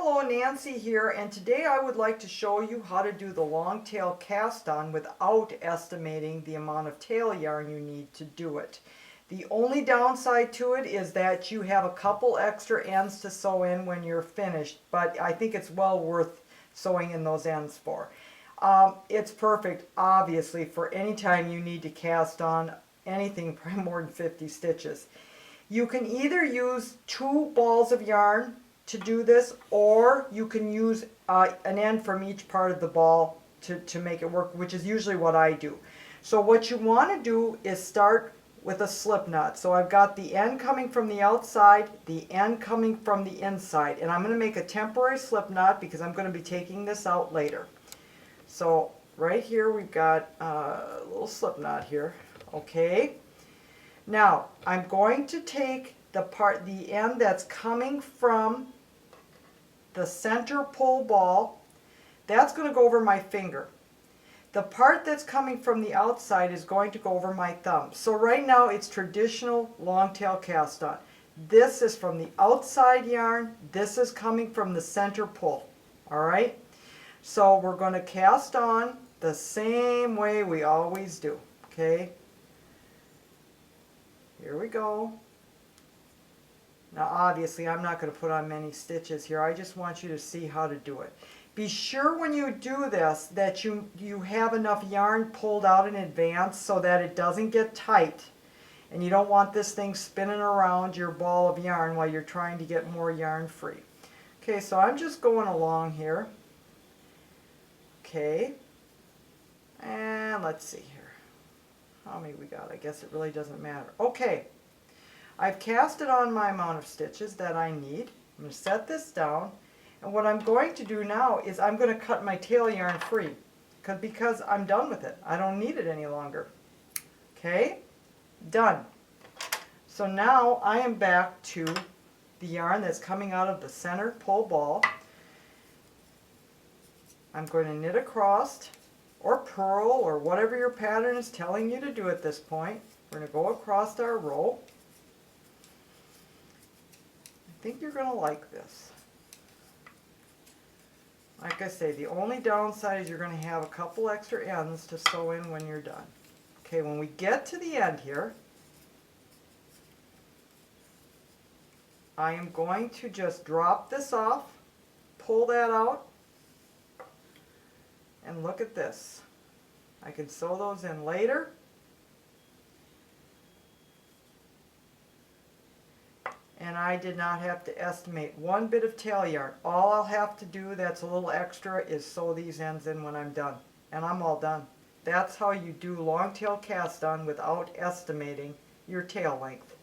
Hello, Nancy here, and today I would like to show you how to do the long tail cast on without estimating the amount of tail yarn you need to do it. The only downside to it is that you have a couple extra ends to sew in when you're finished, but I think it's well worth sewing in those ends for. It's perfect, obviously, for any time you need to cast on anything probably more than 50 stitches. You can either use 2 balls of yarn to do this, or you can use an end from each part of the ball to make it work, which is usually what I do. So what you want to do is start with a slip knot. So I've got the end coming from the outside, the end coming from the inside, and I'm going to make a temporary slip knot because I'm going to be taking this out later. So right here we've got a little slip knot here. Okay. Now I'm going to take the end that's coming from the center pull ball, that's going to go over my finger. The part that's coming from the outside is going to go over my thumb. So right now it's traditional long tail cast on. This is from the outside yarn, this is coming from the center pull. Alright? So we're going to cast on the same way we always do. Okay? Here we go. Now obviously I'm not going to put on many stitches here. I just want you to see how to do it. Be sure when you do this that you have enough yarn pulled out in advance so that it doesn't get tight. And you don't want this thing spinning around your ball of yarn while you're trying to get more yarn free. Okay, so I'm just going along here. Okay. And let's see here. How many we got? I guess it really doesn't matter. Okay. I've casted on my amount of stitches that I need. I'm going to set this down, and what I'm going to do now is I'm going to cut my tail yarn free because I'm done with it. I don't need it any longer. Okay, done. So now I am back to the yarn that's coming out of the center pull ball. I'm going to knit across or purl or whatever your pattern is telling you to do at this point. We're going to go across our row. I think you're going to like this. Like I say, the only downside is you're going to have a couple extra ends to sew in when you're done. Okay, when we get to the end here, I am going to just drop this off, pull that out, and look at this. I can sew those in later. And I did not have to estimate one bit of tail yarn. All I'll have to do that's a little extra is sew these ends in when I'm done. And I'm all done. That's how you do long tail cast on without estimating your tail length.